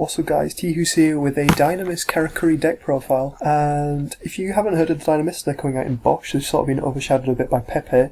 What's up guys, Tihus here with a Dinomist Karakuri deck profile, and if you haven't heard of the Dinomist, they're coming out in BOSH. They've sort of been overshadowed a bit by PePe,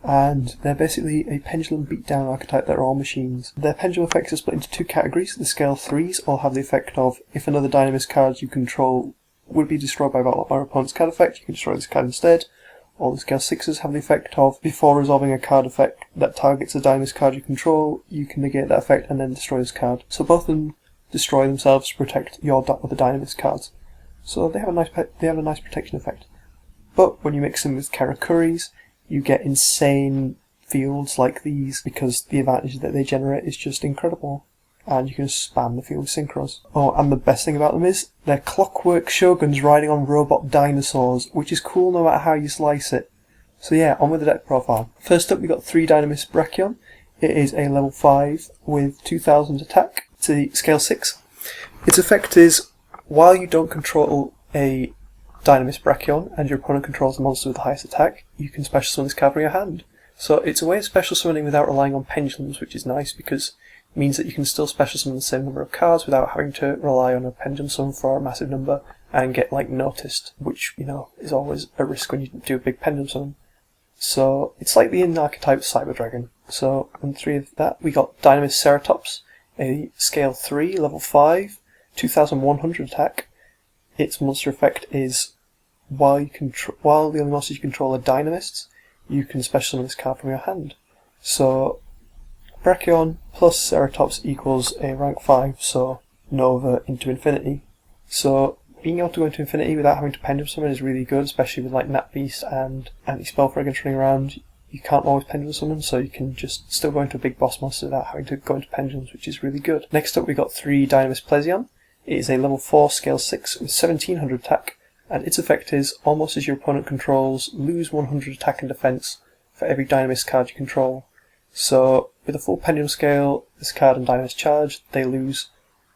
and they're basically a pendulum beatdown archetype that are all machines. Their pendulum effects are split into two categories. The scale 3s all have the effect of, if another Dinomist card you control would be destroyed by our opponent's card effect, you can destroy this card instead. All the scale 6s have the effect of, before resolving a card effect that targets a Dinomist card you control, you can negate that effect and then destroy this card. So both of them destroy themselves to protect your other Dinomist cards. So they have a nice protection effect. But when you mix them with Karakuris, you get insane fields like these, because the advantage that they generate is just incredible. And you can spam the field with synchros. Oh, and the best thing about them is they're clockwork shoguns riding on robot dinosaurs, which is cool no matter how you slice it. So yeah, on with the deck profile. First up, we got 3 Dinomist Brachion. It is a level 5 with 2000 attack. It's a scale 6. Its effect is, while you don't control a Dinomist Brachion and your opponent controls the monster with the highest attack, you can special summon this card from your hand. So it's a way of special summoning without relying on pendulums, which is nice because it means that you can still special summon the same number of cards without having to rely on a pendulum summon for a massive number and get noticed, which, is always a risk when you do a big pendulum summon. So it's like the in-archetype Cyber Dragon. So on 3 of that, we got Dinomist Ceratops, a scale 3, level 5, 2100 attack. Its monster effect is, while the only monsters you control are Dinomists, you can special summon this card from your hand. So Brachion plus Ceratops equals a rank 5, so Nova into infinity. So being able to go into infinity without having to pendulum summon is really good, especially with Nat Beast and Anti-Spell Fragrance running around. You can't always pendulum summon, so you can just still go into a big boss monster without having to go into pendulums, which is really good. Next up we got 3 Dinomist Plesion. It is a level 4 scale 6 with 1700 attack, and its effect is, all monsters your opponent controls lose 100 attack and defense for every Dinomist card you control. So with a full pendulum scale, this card and Dinomist charge, they lose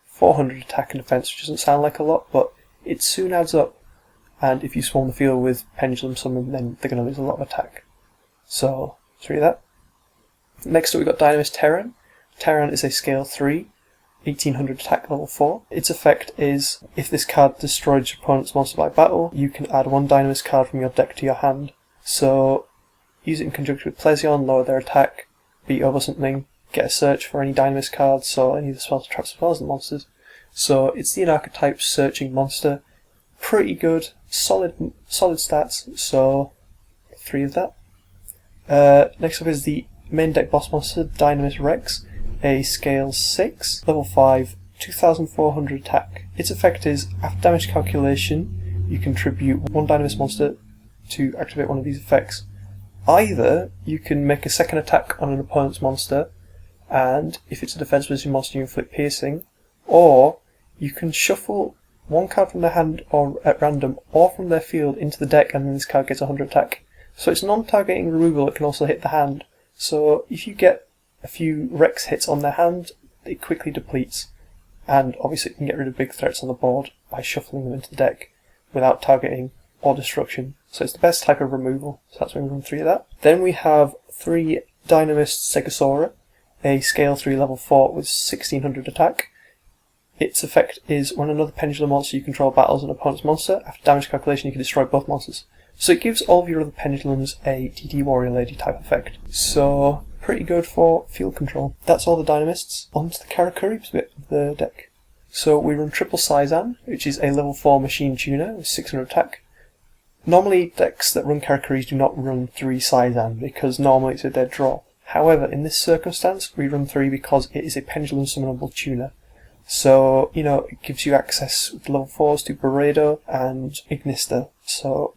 400 attack and defense, which doesn't sound like a lot, but it soon adds up, and if you swarm the field with pendulum summon, then they're going to lose a lot of attack. So, 3 of that. Next up we got Dinomist Terran. Terran is a scale 3, 1800 attack, level 4. Its effect is, if this card destroys your opponent's monster by battle, you can add 1 Dinomist card from your deck to your hand. So, use it in conjunction with Plesion, lower their attack, beat over something, get a search for any Dinomist cards, so any of the spells, traps, spells, and monsters. So, it's the archetype searching monster. Pretty good, solid stats, so 3 of that. Next up is the main deck boss monster, Dinomist Rex, a scale 6, level 5, 2400 attack. Its effect is, after damage calculation, you contribute 1 Dinomist monster to activate one of these effects. Either you can make a second attack on an opponent's monster, and if it's a defense position monster you inflict piercing, or you can shuffle 1 card from their hand or at random or from their field into the deck, and then this card gets 100 attack. So it's non-targeting removal, it can also hit the hand. So if you get a few Rex hits on their hand, it quickly depletes. And obviously it can get rid of big threats on the board by shuffling them into the deck without targeting or destruction. So it's the best type of removal. So that's why we run 3 of that. Then we have 3 Dinomist Stegosaura, a scale 3 level 4 with 1600 attack. Its effect is, when another pendulum monster you control battles an opponent's monster, after damage calculation you can destroy both monsters. So it gives all of your other pendulums a DD Warrior Lady type effect. So, pretty good for field control. That's all the Dinomists. On to the Karakuri bit of the deck. So we run triple Saizan, which is a level 4 machine tuner with 600 attack. Normally decks that run Karakuris do not run 3 Saizan, because normally it's a dead draw. However, in this circumstance, we run 3 because it is a pendulum summonable tuner. So, it gives you access with level 4s to Beredo and Ignista. So,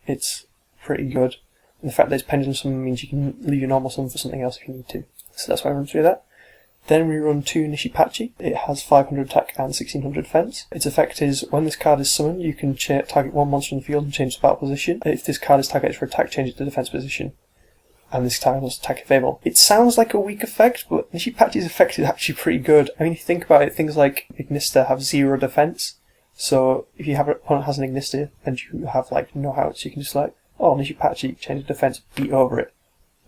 it's pretty good. And the fact that it's pendulum summon means you can leave your normal summon for something else if you need to. So that's why I run through that. Then we run 2 Nishipachi. It has 500 attack and 1600 defense. Its effect is, when this card is summoned, you can target 1 monster in the field and change the battle position. If this card is targeted for attack, change it to defense position. And this time was attack if able. It sounds like a weak effect, but Nishipachi's effect is actually pretty good. I mean, if you think about it, things like Ignista have 0 defense. So if you have an opponent has an Ignista and you have no outs, you can just oh, Nishipachi, change the defense, beat over it.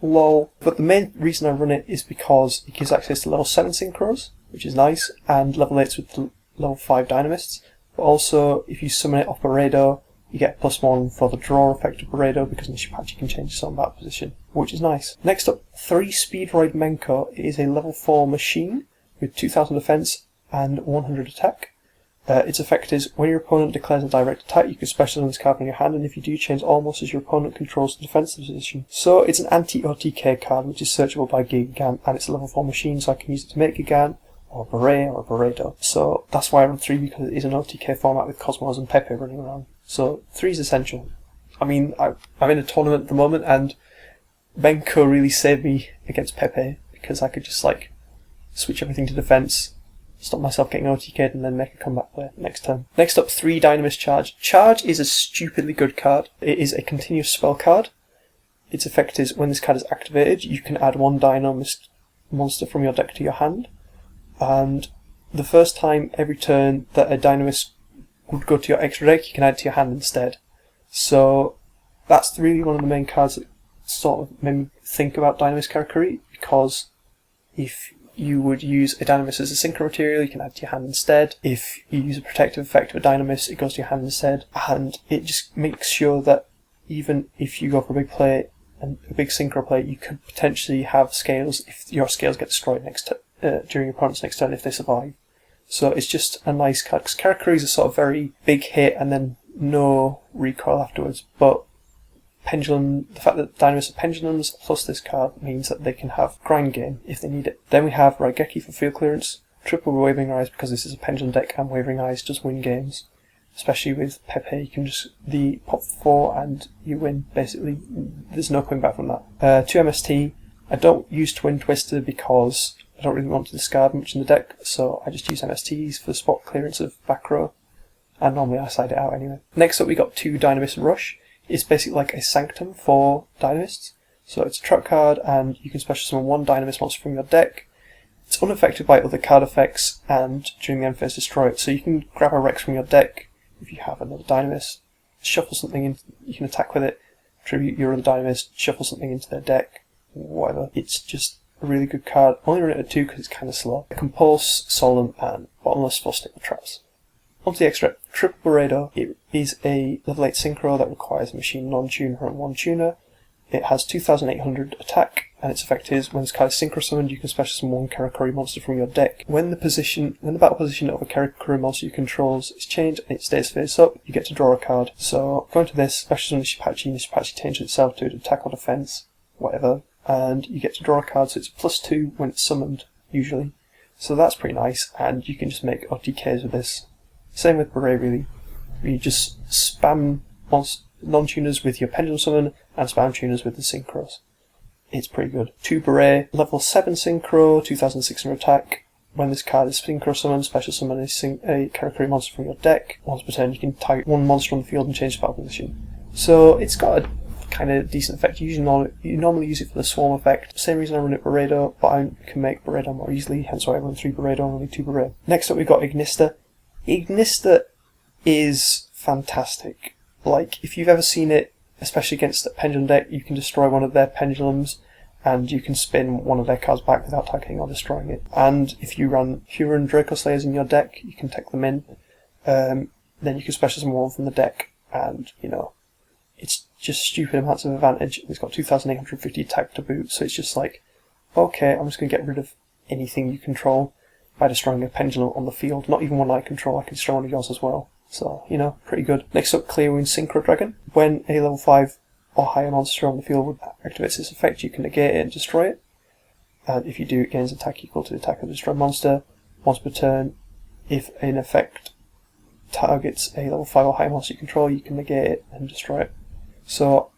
Lol. But the main reason I run it is because it gives access to level 7 synchros, which is nice, and level 8s with the level 5 Dinomists. But also, if you summon it off Barredo, you get +1 for the draw effect of Barredo, because in Shipachi you can change its own battle position, which is nice. Next up, 3 Speedroid Menko. It is a level 4 machine with 2000 defense and 100 attack. Its effect is, when your opponent declares a direct attack, you can special summon this card from your hand, and if you do, change all monsters your opponent controls to defensive position. So it's an anti-OTK card, which is searchable by Gigan, and it's a level 4 machine, so I can use it to make Gigan, or Beret, or Barredo. So that's why I run 3, because it is an OTK format with Cosmos and PePe running around. So 3 is essential. I mean, I'm in a tournament at the moment, and Menko really saved me against PePe, because I could just like switch everything to defense, stop myself getting OTK'd, and then make a comeback play next turn. Next up, 3 Dinomist Charge. Charge is a stupidly good card. It is a continuous spell card. Its effect is, when this card is activated, you can add 1 Dinomist monster from your deck to your hand, and the first time every turn that a Dinomist would go to your extra deck, you can add it to your hand instead. So that's really one of the main cards that sort of made me think about Dinomist Karakuri, because if you would use a Dinomist as a synchro material, you can add it to your hand instead. If you use a protective effect of a Dinomist, it goes to your hand instead, and it just makes sure that even if you go for a big play and a big synchro play, you could potentially have scales if your scales get destroyed during your opponent's next turn if they survive. So it's just a nice card, because Karakuri is a sort of very big hit and then no recoil afterwards, but Pendulum, the fact that Dinomists are pendulums plus this card means that they can have grind game if they need it. Then we have Raigeki for field clearance, triple Wavering Eyes, because this is a pendulum deck and Wavering Eyes does win games. Especially with PePe, you can just pop 4 and you win, basically. There's no coming back from that. 2 MST, I don't use Twin Twister because I don't really want to discard much in the deck, so I just use MSTs for spot clearance of back row, and normally I side it out anyway. Next up we got 2 Dinomist Rush. It's basically like a Sanctum for Dinomists. So it's a trap card, and you can special summon 1 Dinomist monster from your deck. It's unaffected by other card effects, and during the end phase destroy it. So you can grab a Rex from your deck if you have another Dinomist, shuffle something in, you can attack with it, tribute your other Dinomist, shuffle something into their deck, whatever. It's just a really good card. Only run it at 2 because it's kind of slow. Compulse, Solemn, and Bottomless for stick with traps. Onto the extra, Triple Barredo. It is a level 8 synchro that requires a machine non-tuner and 1 tuner. It has 2800 attack, and its effect is, when this card is synchro summoned, you can special summon 1 Karakuri monster from your deck. When the battle position of a Karakuri monster you control is changed and it stays face up, you get to draw a card. So, going to this, special summon Shipachi, and Shipachi changes itself to attack or defense, whatever, and you get to draw a card, so it's +2 when it's summoned, usually. So that's pretty nice, and you can just make OTKs with this. Same with Beret, really. You just spam non-tuners with your Pendulum Summon and spam tuners with the Synchros. It's pretty good. 2 Beret, level 7 Synchro, 2600 attack. When this card is Synchro Summoned, special summon a Karakuri monster from your deck. Once per turn, you can target 1 monster on the field and change the battle position. So it's got a kind of decent effect. You normally use it for the Swarm effect. Same reason I run it Barredo, but I can make Barredo more easily, hence why I run 3 Barredo and only 2 Beret. Next up, we've got Ignista. Ignista is fantastic. Like, if you've ever seen it, especially against a pendulum deck, you can destroy one of their pendulums and you can spin one of their cards back without targeting or destroying it. And if you run Draco Slayers in your deck, you can take them in. Then you can special summon 1 from the deck, and, you know, it's just stupid amounts of advantage. It's got 2850 attack to boot, so it's just like, okay, I'm just going to get rid of anything you control by destroying a pendulum on the field. Not even one I control, I can destroy one of yours as well. So, you know, pretty good. Next up, Clear Wound Synchro Dragon. When a level 5 or higher monster on the field activates this effect, you can negate it and destroy it. And if you do, it gains attack equal to the attack of the destroyed monster. Once per turn, if an effect targets a level 5 or higher monster you control, you can negate it and destroy it. So,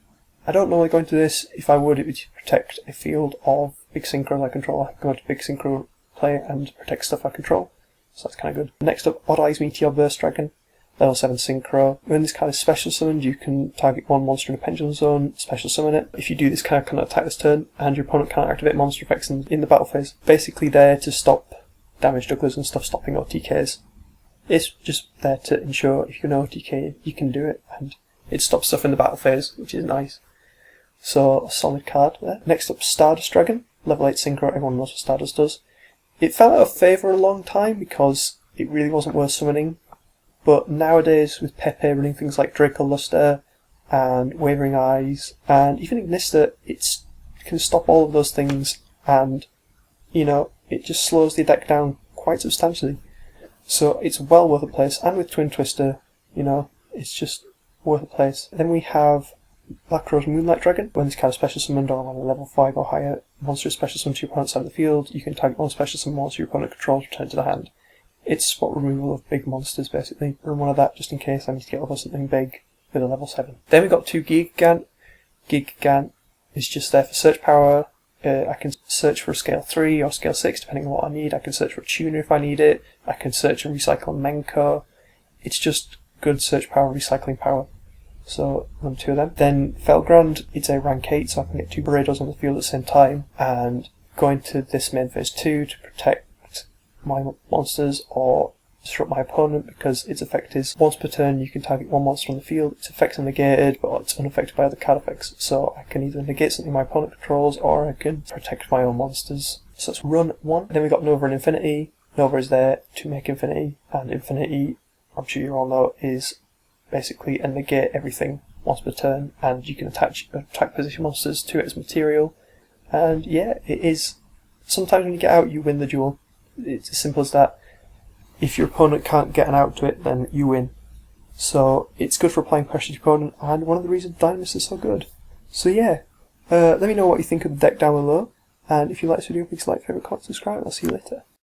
I don't normally go into this. If I would, it would protect a field of big synchros I control. I can go into big synchro play and protect stuff I control. So that's kind of good. Next up, Odd Eyes Meteor Burst Dragon. Level 7 Synchro. When this card is special summoned, you can target 1 monster in a pendulum zone, special summon it. If you do, this card cannot attack this turn, and your opponent can't activate monster effects in the battle phase. Basically there to stop damage jugglers and stuff stopping OTKs. It's just there to ensure if you can OTK, you can do it, and it stops stuff in the battle phase, which is nice. So, a solid card there. Next up, Stardust Dragon. Level 8 Synchro, everyone knows what Stardust does. It fell out of favour a long time because it really wasn't worth summoning, but nowadays with PePe running things like Draco Luster and Wavering Eyes and even Ignista, it can stop all of those things, and it just slows the deck down quite substantially. So it's well worth a place, and with Twin Twister, it's just worth a place. Then we have Black Rose Moonlight Dragon. When this card is special summoned or on a level 5 or higher monster is special summoned to your opponent's side of the field, you can target one special summon monster your opponent controls, return to the hand. It's spot removal of big monsters, basically. Run one of that just in case I need to get over something big with a level 7. Then we got 2 Gigant. Gigant is just there for search power. I can search for a scale 3 or scale 6 depending on what I need. I can search for a tuner if I need it. I can search and recycle Menko. It's just good search power, recycling power. So run 2 of them. Then Felgrand, it's a rank 8, so I can get 2 Barados on the field at the same time, and go into this main phase 2 to protect my monsters or disrupt my opponent, because its effect is once per turn you can target one monster on the field. Its effects are negated, but it's unaffected by other card effects, so I can either negate something my opponent controls or I can protect my own monsters. So that's run 1. Then we got Nova and Infinity. Nova is there to make Infinity, and Infinity, I'm sure you all know, is basically a negate everything once per turn, and you can attach attack position monsters to it as material. And yeah, it is. Sometimes when you get out, you win the duel. It's as simple as that. If your opponent can't get an out to it, then you win. So it's good for applying pressure to your opponent, and one of the reasons Dinomist is so good. So yeah, let me know what you think of the deck down below, and if you like this video, please like, favourite, comment, subscribe, and I'll see you later.